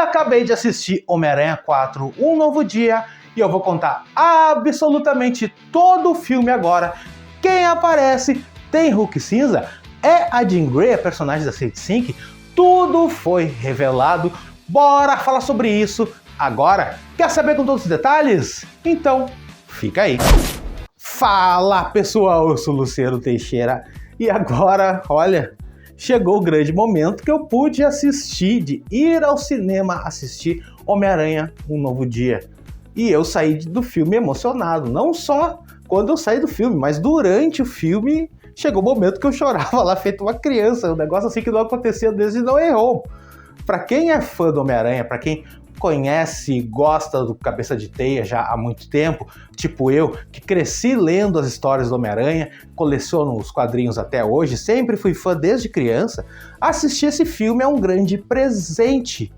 acabei de assistir Homem-Aranha 4, Um Novo Dia, e eu vou contar absolutamente todo o filme agora. Quem aparece? Tem Hulk cinza? É a Jean Grey, a personagem da Sadie Sink? Tudo foi revelado. Bora falar sobre isso agora. Quer saber com todos os detalhes? Então, fica aí. Fala pessoal, eu sou Luciano Teixeira e agora, olha, chegou o grande momento que eu pude de ir ao cinema assistir Homem-Aranha Um Novo Dia. E eu saí do filme emocionado, não só quando eu saí do filme, mas durante o filme chegou o momento que eu chorava lá feito uma criança, um negócio assim que não acontecia desde No Way Home. Pra quem é fã do Homem-Aranha, pra quem conhece e gosta do Cabeça de Teia já há muito tempo, tipo eu, que cresci lendo as histórias do Homem-Aranha, coleciono os quadrinhos até hoje, sempre fui fã desde criança, assistir esse filme é um grande presente.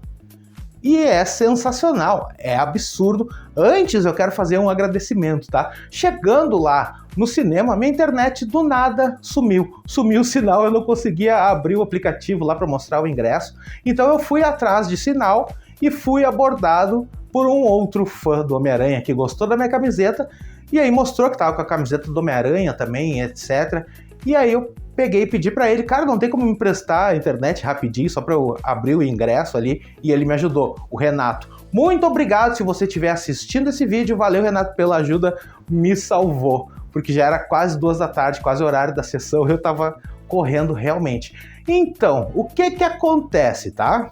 E é sensacional, é absurdo. Antes eu quero fazer um agradecimento, tá? Chegando lá no cinema, minha internet do nada sumiu. Sumiu o sinal, eu não conseguia abrir o aplicativo lá para mostrar o ingresso. Então eu fui atrás de sinal e fui abordado por um outro fã do Homem-Aranha que gostou da minha camiseta e aí mostrou que tava com a camiseta do Homem-Aranha também, etc. E aí eu peguei e pedi pra ele, cara, não tem como me emprestar a internet rapidinho, só pra eu abrir o ingresso ali, e ele me ajudou, o Renato. Muito obrigado se você estiver assistindo esse vídeo, valeu Renato pela ajuda, me salvou, porque já era quase 2 da tarde, quase o horário da sessão, eu tava correndo realmente. Então, o que acontece, tá?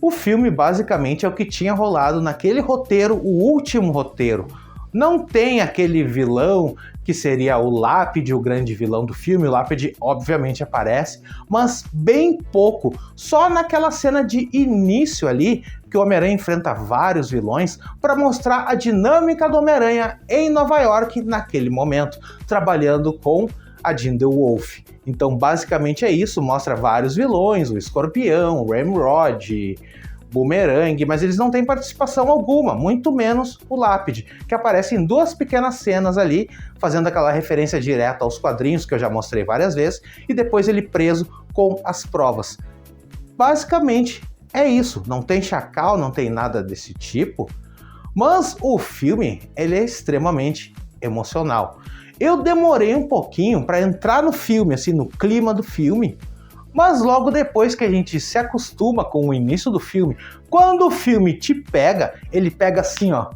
O filme basicamente é o que tinha rolado naquele roteiro, o último roteiro. Não tem aquele vilão que seria o Lápide, o grande vilão do filme. O Lápide obviamente aparece, mas bem pouco. Só naquela cena de início ali, que o Homem-Aranha enfrenta vários vilões para mostrar a dinâmica do Homem-Aranha em Nova York naquele momento, trabalhando com a Jean the Wolf. Então basicamente é isso, mostra vários vilões, o Escorpião, o Ramrod, Boomerang, mas eles não têm participação alguma, muito menos o Lápide, que aparece em 2 pequenas cenas ali, fazendo aquela referência direta aos quadrinhos que eu já mostrei várias vezes, e depois ele preso com as provas. Basicamente é isso, não tem Chacal, não tem nada desse tipo, mas o filme ele é extremamente emocional. Eu demorei um pouquinho para entrar no filme, assim, no clima do filme, mas logo depois que a gente se acostuma com o início do filme, quando o filme te pega, ele pega assim, ó,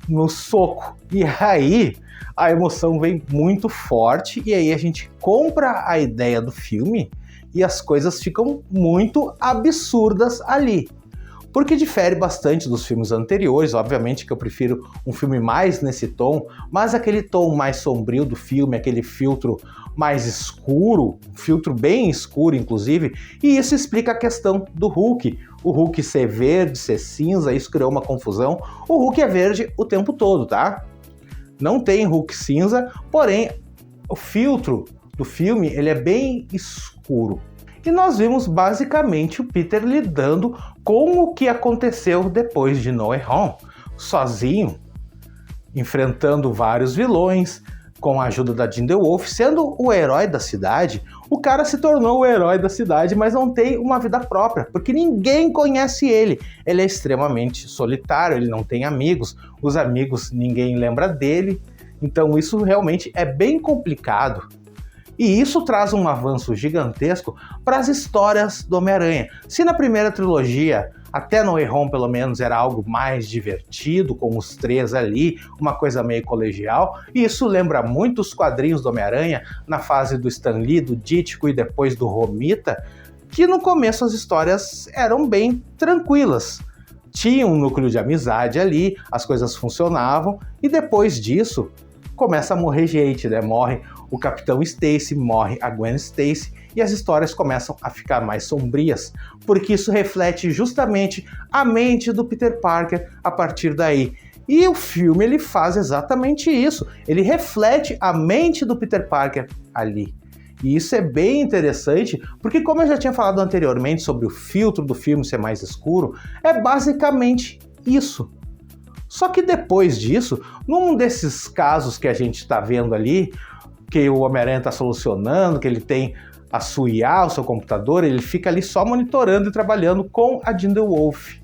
no soco. E aí a emoção vem muito forte e aí a gente compra a ideia do filme e as coisas ficam muito absurdas ali. Porque difere bastante dos filmes anteriores, obviamente que eu prefiro um filme mais nesse tom, mas aquele tom mais sombrio do filme, aquele filtro mais escuro, um filtro bem escuro inclusive, e isso explica a questão do Hulk. O Hulk ser verde, ser cinza, isso criou uma confusão. O Hulk é verde o tempo todo, tá? Não tem Hulk cinza, porém o filtro do filme ele é bem escuro. E nós vimos basicamente o Peter lidando com o que aconteceu depois de No Way Home, sozinho, enfrentando vários vilões, com a ajuda da Jean the Wolf, sendo o herói da cidade. O cara se tornou o herói da cidade, mas não tem uma vida própria, porque ninguém conhece ele. Ele é extremamente solitário, ele não tem amigos, os amigos ninguém lembra dele, então isso realmente é bem complicado. E isso traz um avanço gigantesco para as histórias do Homem-Aranha. Se na primeira trilogia, até No Way Home pelo menos, era algo mais divertido, com os 3 ali, uma coisa meio colegial, e isso lembra muito os quadrinhos do Homem-Aranha, na fase do Stan Lee, do Dítico e depois do Romita, que no começo as histórias eram bem tranquilas. Tinha um núcleo de amizade ali, as coisas funcionavam, e depois disso começa a morrer gente, né? Morre o Capitão Stacy, morre a Gwen Stacy e as histórias começam a ficar mais sombrias, porque isso reflete justamente a mente do Peter Parker a partir daí. E o filme ele faz exatamente isso, ele reflete a mente do Peter Parker ali. E isso é bem interessante, porque como eu já tinha falado anteriormente sobre o filtro do filme ser mais escuro, é basicamente isso. Só que depois disso, num desses casos que a gente está vendo ali, que o Homem-Aranha está solucionando, que ele tem a sua IA, o seu computador, ele fica ali só monitorando e trabalhando com a Jean the Wolf.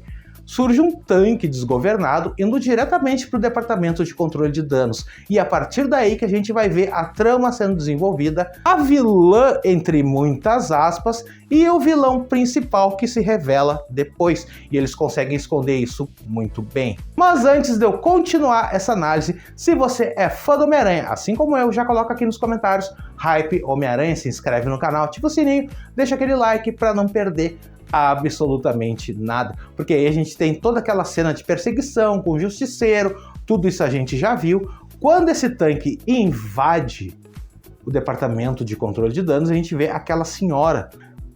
surge um tanque desgovernado indo diretamente para o departamento de controle de danos. E a partir daí que a gente vai ver a trama sendo desenvolvida, a vilã, entre muitas aspas, e o vilão principal que se revela depois. E eles conseguem esconder isso muito bem. Mas antes de eu continuar essa análise, se você é fã do Homem-Aranha, assim como eu, já coloca aqui nos comentários Hype Homem-Aranha, se inscreve no canal, ativa o sininho, deixa aquele like para não perder absolutamente nada, porque aí a gente tem toda aquela cena de perseguição com o Justiceiro, tudo isso a gente já viu. Quando esse tanque invade o departamento de controle de danos, a gente vê aquela senhora,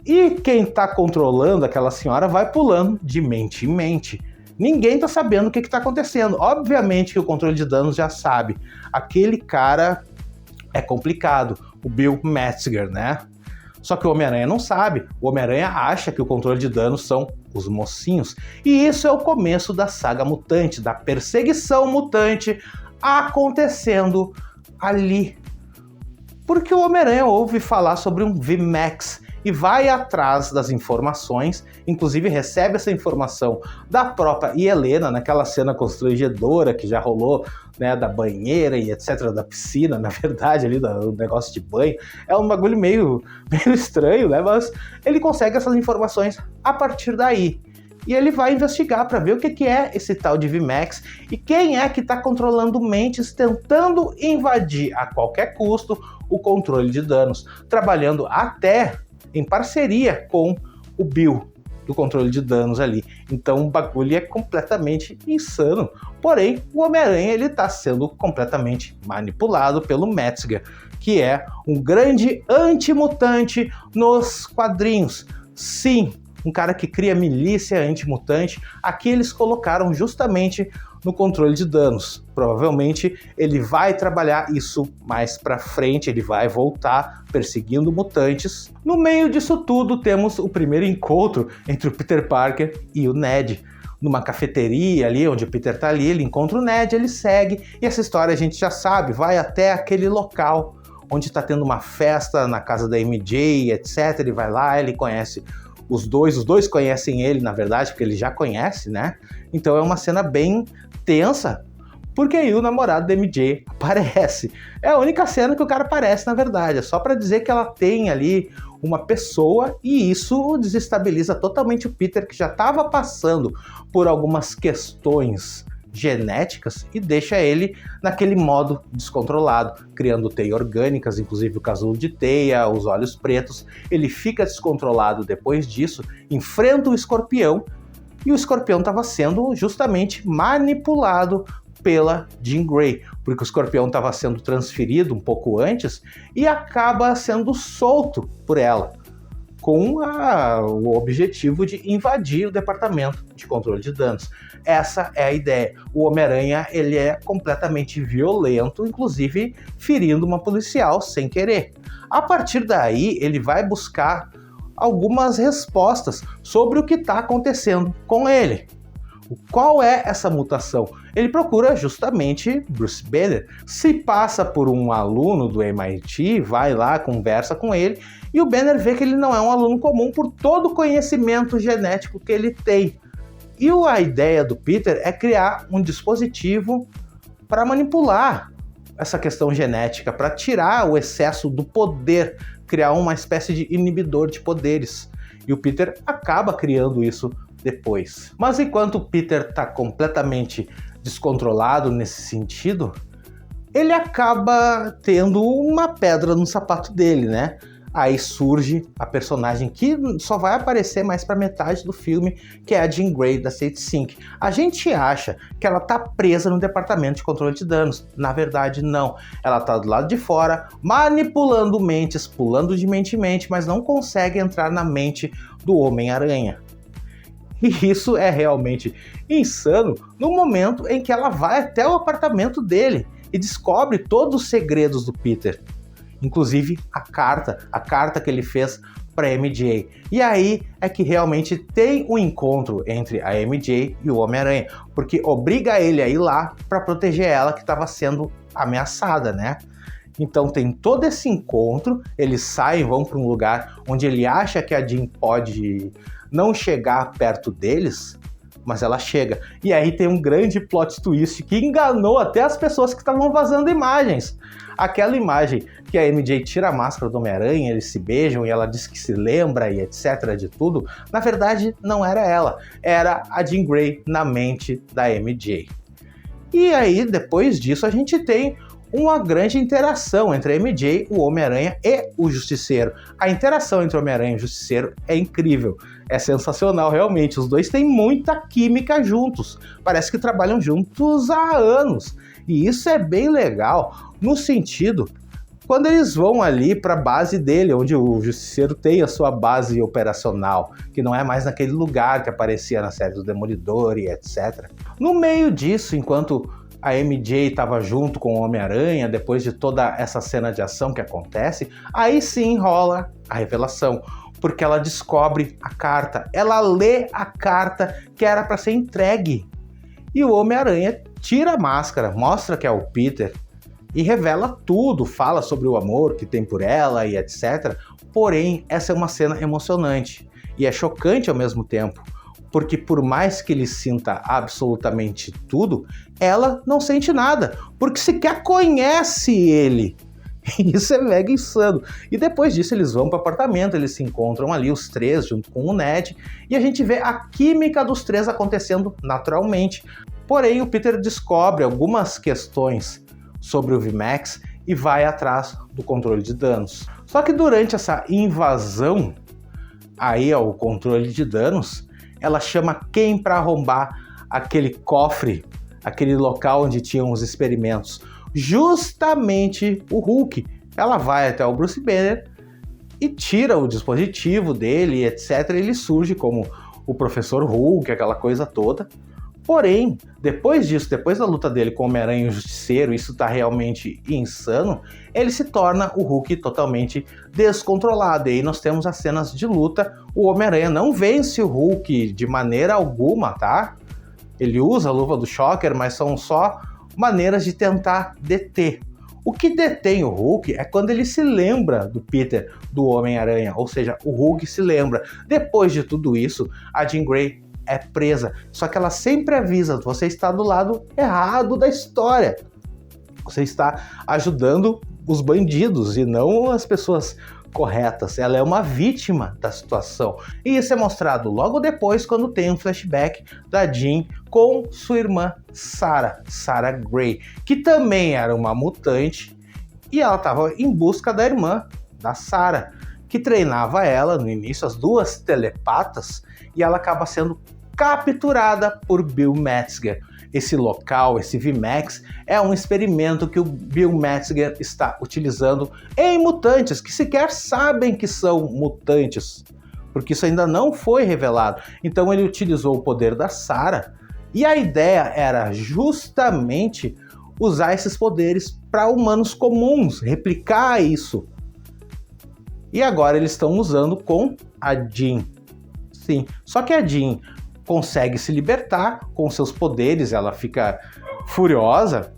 e quem tá controlando aquela senhora vai pulando de mente em mente. Ninguém tá sabendo o que tá acontecendo. Obviamente que o controle de danos já sabe. Aquele cara é complicado, o Bill Metzger, né? Só que o Homem-Aranha não sabe. O Homem-Aranha acha que o controle de danos são os mocinhos. E isso é o começo da saga mutante, da perseguição mutante acontecendo ali. Porque o Homem-Aranha ouve falar sobre um VMAX e vai atrás das informações, inclusive recebe essa informação da própria Helena, naquela cena constrangedora que já rolou, né, da banheira e etc, da piscina, na verdade, ali do negócio de banho. É um bagulho meio estranho, né, mas ele consegue essas informações a partir daí. E ele vai investigar para ver o que é esse tal de VMAX e quem é que está controlando mentes, tentando invadir a qualquer custo o controle de danos, trabalhando até em parceria com o Bill do controle de danos ali. Então o bagulho é completamente insano. Porém, o Homem-Aranha ele está sendo completamente manipulado pelo Metzger, que é um grande antimutante nos quadrinhos. Sim, um cara que cria milícia antimutante. Aqui eles colocaram justamente no controle de danos. Provavelmente ele vai trabalhar isso mais pra frente, ele vai voltar perseguindo mutantes. No meio disso tudo temos o primeiro encontro entre o Peter Parker e o Ned. Numa cafeteria ali, onde o Peter tá ali, ele encontra o Ned, ele segue, e essa história a gente já sabe, vai até aquele local onde tá tendo uma festa na casa da MJ, etc. Ele vai lá, ele conhece os dois conhecem ele, na verdade, porque ele já conhece, né? Então é uma cena bem tensa, porque aí o namorado da MJ aparece. É a única cena que o cara aparece, na verdade. É só pra dizer que ela tem ali uma pessoa, e isso desestabiliza totalmente o Peter, que já estava passando por algumas questões genéticas, e deixa ele naquele modo descontrolado, criando teia orgânicas, inclusive o casulo de teia, os olhos pretos. Ele fica descontrolado depois disso, enfrenta o Escorpião, e o Escorpião estava sendo justamente manipulado pela Jean Grey, porque o Escorpião estava sendo transferido um pouco antes e acaba sendo solto por ela, com o objetivo de invadir o departamento de controle de danos. Essa é a ideia. O Homem-Aranha ele é completamente violento, inclusive ferindo uma policial sem querer. A partir daí, ele vai buscar algumas respostas sobre o que está acontecendo com ele. Qual é essa mutação? Ele procura justamente Bruce Banner. Se passa por um aluno do MIT, vai lá, conversa com ele, e o Banner vê que ele não é um aluno comum por todo o conhecimento genético que ele tem. E a ideia do Peter é criar um dispositivo para manipular essa questão genética, para tirar o excesso do poder, criar uma espécie de inibidor de poderes. E o Peter acaba criando isso depois. Mas enquanto o Peter está completamente descontrolado nesse sentido, ele acaba tendo uma pedra no sapato dele, né? Aí surge a personagem que só vai aparecer mais para metade do filme, que é a Jean Grey da State Sync. A gente acha que ela tá presa no departamento de controle de danos. Na verdade, não. Ela tá do lado de fora, manipulando mentes, pulando de mente em mente, mas não consegue entrar na mente do Homem-Aranha. E isso é realmente insano no momento em que ela vai até o apartamento dele e descobre todos os segredos do Peter. Inclusive a carta que ele fez para a MJ. E aí é que realmente tem um encontro entre a MJ e o Homem-Aranha, porque obriga ele a ir lá para proteger ela, que estava sendo ameaçada, né? Então tem todo esse encontro, eles saem, vão para um lugar onde ele acha que a Jean pode não chegar perto deles, mas ela chega. E aí tem um grande plot twist que enganou até as pessoas que estavam vazando imagens. Aquela imagem que a MJ tira a máscara do Homem-Aranha, eles se beijam e ela diz que se lembra e etc de tudo, na verdade não era ela, era a Jean Grey na mente da MJ. E aí, depois disso, a gente tem uma grande interação entre a MJ, o Homem-Aranha e o Justiceiro. A interação entre o Homem-Aranha e o Justiceiro é incrível, é sensacional realmente. Os dois têm muita química juntos, parece que trabalham juntos há anos. E isso é bem legal no sentido quando eles vão ali para a base dele, onde o Justiceiro tem a sua base operacional, que não é mais naquele lugar que aparecia na série do Demolidor e etc. No meio disso, enquanto a MJ estava junto com o Homem-Aranha, depois de toda essa cena de ação que acontece, aí sim rola a revelação, porque ela descobre a carta, ela lê a carta que era para ser entregue. E o Homem-Aranha tira a máscara, mostra que é o Peter e revela tudo, fala sobre o amor que tem por ela e etc. Porém, essa é uma cena emocionante e é chocante ao mesmo tempo, porque por mais que ele sinta absolutamente tudo, ela não sente nada, porque sequer conhece ele. Isso é mega insano. E depois disso eles vão para o apartamento, eles se encontram ali os três junto com o Ned, e a gente vê a química dos três acontecendo naturalmente. Porém, o Peter descobre algumas questões sobre o VMAX e vai atrás do controle de danos. Só que durante essa invasão aí ao controle de danos, ela chama quem para arrombar aquele cofre, aquele local onde tinham os experimentos? Justamente o Hulk. Ela vai até o Bruce Banner e tira o dispositivo dele, etc. Ele surge como o Professor Hulk, aquela coisa toda. Porém, depois disso, depois da luta dele com o Homem-Aranha e o Justiceiro, isso tá realmente insano, ele se torna o Hulk totalmente descontrolado. E aí nós temos as cenas de luta, o Homem-Aranha não vence o Hulk de maneira alguma, tá? Ele usa a luva do Shocker, mas são só maneiras de tentar deter. O que detém o Hulk é quando ele se lembra do Peter, do Homem-Aranha, ou seja, o Hulk se lembra. Depois de tudo isso, a Jean Grey é presa, só que ela sempre avisa: você está do lado errado da história, você está ajudando os bandidos e não as pessoas corretas, ela é uma vítima da situação. E isso é mostrado logo depois, quando tem um flashback da Jean com sua irmã Sarah Grey, que também era uma mutante, e ela estava em busca da irmã, da Sarah, que treinava ela no início, as duas telepatas, e ela acaba sendo capturada por Bill Metzger. Esse local, esse VMAX, é um experimento que o Bill Metzger está utilizando em mutantes que sequer sabem que são mutantes, porque isso ainda não foi revelado. Então ele utilizou o poder da Sarah, e a ideia era justamente usar esses poderes para humanos comuns, replicar isso. E agora eles estão usando com a Jean. Sim, só que a Jean consegue se libertar com seus poderes, ela fica furiosa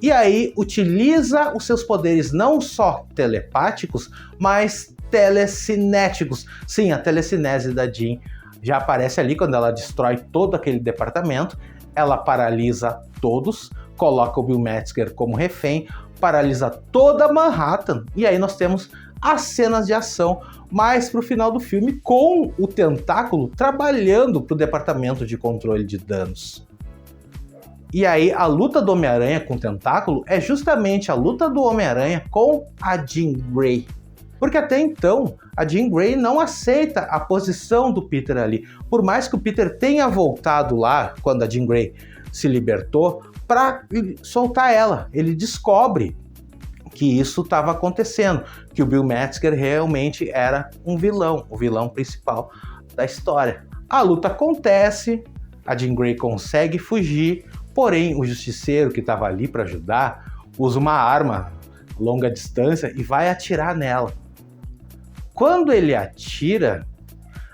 e aí utiliza os seus poderes não só telepáticos, mas telecinéticos. Sim, a telecinese da Jean já aparece ali quando ela destrói todo aquele departamento, ela paralisa todos, coloca o Bill Metzger como refém, paralisa toda Manhattan, e aí nós temos as cenas de ação mais pro final do filme, com o Tentáculo trabalhando pro departamento de controle de danos. E aí a luta do Homem-Aranha com o Tentáculo é justamente a luta do Homem-Aranha com a Jean Grey. Porque até então, a Jean Grey não aceita a posição do Peter ali. Por mais que o Peter tenha voltado lá, quando a Jean Grey se libertou, para soltar ela. Ele descobre que isso estava acontecendo, que o Bill Metzger realmente era um vilão, o vilão principal da história. A luta acontece, a Jean Grey consegue fugir, porém o Justiceiro, que estava ali para ajudar, usa uma arma longa distância e vai atirar nela. Quando ele atira,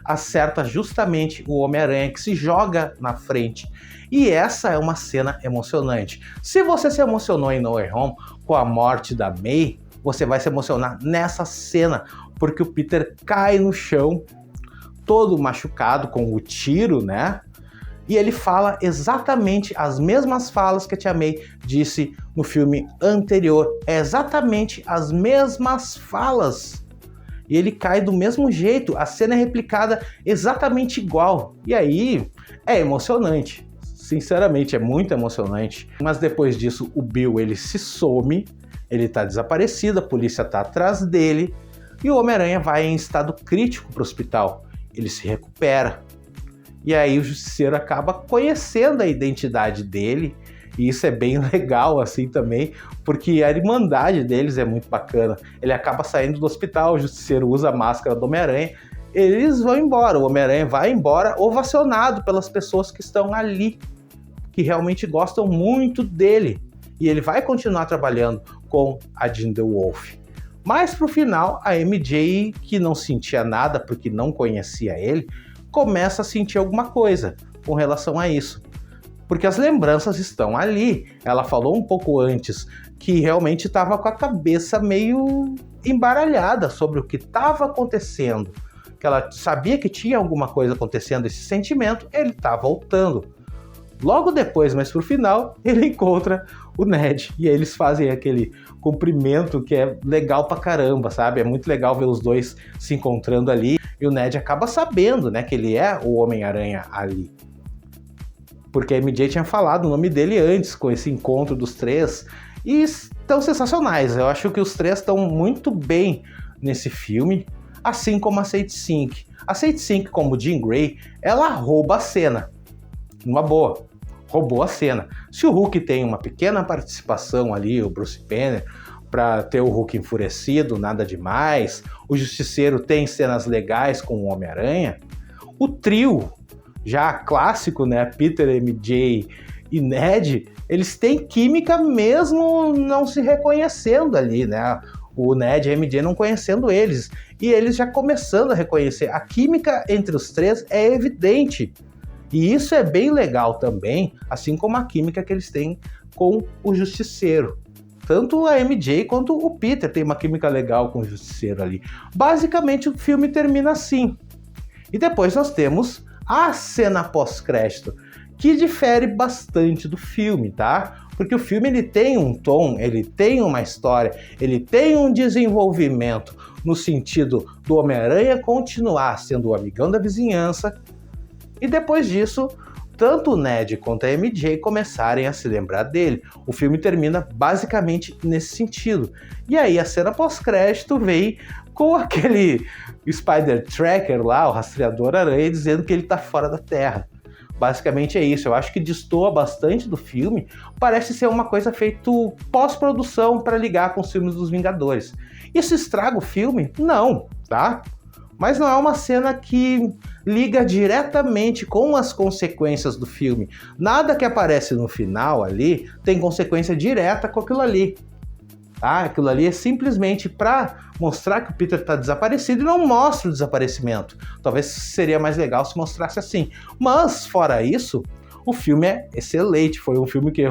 acerta justamente o Homem-Aranha, que se joga na frente. E essa é uma cena emocionante. Se você se emocionou em No Way Home com a morte da May, você vai se emocionar nessa cena, porque o Peter cai no chão, todo machucado com o tiro, né? E ele fala exatamente as mesmas falas que a Tia May disse no filme anterior. É exatamente as mesmas falas. E ele cai do mesmo jeito. A cena é replicada exatamente igual. E aí é emocionante. Sinceramente, é muito emocionante. Mas depois disso, o Bill ele se some. Ele tá desaparecido, a polícia tá atrás dele. E o Homem-Aranha vai em estado crítico pro hospital. Ele se recupera. E aí o Justiceiro acaba conhecendo a identidade dele, e isso é bem legal assim também, porque a irmandade deles é muito bacana. Ele acaba saindo do hospital, o Justiceiro usa a máscara do Homem-Aranha, eles vão embora, o Homem-Aranha vai embora ovacionado pelas pessoas que estão ali, que realmente gostam muito dele, e ele vai continuar trabalhando com a Jean the Wolf. Mas pro final, a MJ, que não sentia nada porque não conhecia ele, começa a sentir alguma coisa com relação a isso. Porque as lembranças estão ali. Ela falou um pouco antes que realmente estava com a cabeça meio embaralhada sobre o que estava acontecendo. Que ela sabia que tinha alguma coisa acontecendo, esse sentimento, ele está voltando. Logo depois, mas pro final, ele encontra o Ned. E aí eles fazem aquele cumprimento que é legal pra caramba, sabe? É muito legal ver os dois se encontrando ali. E o Ned acaba sabendo, né, que ele é o Homem-Aranha ali. Porque a MJ tinha falado o nome dele antes, com esse encontro dos três. E estão sensacionais. Eu acho que os três estão muito bem nesse filme. Assim como a Sadie Sink. A Sadie Sink, como Jean Grey, ela rouba a cena. Numa boa. Roubou a cena. Se o Hulk tem uma pequena participação ali, o Bruce Banner, para ter o Hulk enfurecido, nada demais. O Justiceiro tem cenas legais com o Homem-Aranha. O trio, já clássico, né? Peter, MJ e Ned, eles têm química mesmo não se reconhecendo ali, né? O Ned e a MJ não conhecendo eles. E eles já começando a reconhecer. A química entre os três é evidente. E isso é bem legal também, assim como a química que eles têm com o Justiceiro. Tanto a MJ quanto o Peter tem uma química legal com o Justiceiro ali. Basicamente o filme termina assim. E depois nós temos a cena pós-crédito, que difere bastante do filme, tá? Porque o filme ele tem um tom, ele tem uma história, ele tem um desenvolvimento no sentido do Homem-Aranha continuar sendo o amigão da vizinhança. E depois disso, tanto o Ned quanto a MJ começarem a se lembrar dele. O filme termina basicamente nesse sentido. E aí a cena pós-crédito vem com aquele Spider-Tracker lá, o rastreador aranha, dizendo que ele tá fora da Terra. Basicamente é isso. Eu acho que destoa bastante do filme. Parece ser uma coisa feita pós-produção para ligar com os filmes dos Vingadores. Isso estraga o filme? Não, tá? Mas não é uma cena que liga diretamente com as consequências do filme. Nada que aparece no final ali tem consequência direta com aquilo ali. Tá? Aquilo ali é simplesmente para mostrar que o Peter está desaparecido e não mostra o desaparecimento. Talvez seria mais legal se mostrasse assim. Mas, fora isso, o filme é excelente. Foi um filme que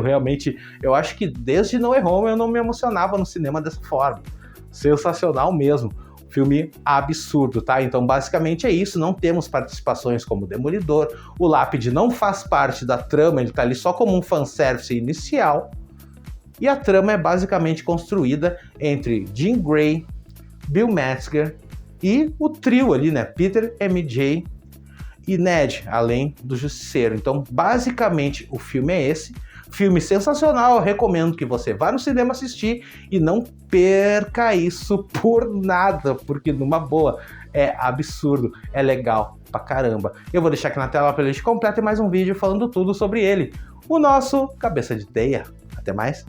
eu acho que desde No Way Home eu não me emocionava no cinema dessa forma. Sensacional mesmo. Filme absurdo, tá? Então, basicamente é isso. Não temos participações como Demolidor. O Lápide não faz parte da trama, ele tá ali só como um fanservice inicial. E a trama é basicamente construída entre Jean Grey, Bill Metzger e o trio ali, né? Peter, MJ e Ned, além do Justiceiro. Então, basicamente, o filme é esse. Filme sensacional, eu recomendo que você vá no cinema assistir e não perca isso por nada, porque numa boa, é absurdo, é legal pra caramba. Eu vou deixar aqui na tela a playlist completa e mais um vídeo falando tudo sobre ele, o nosso Cabeça de Teia. Até mais!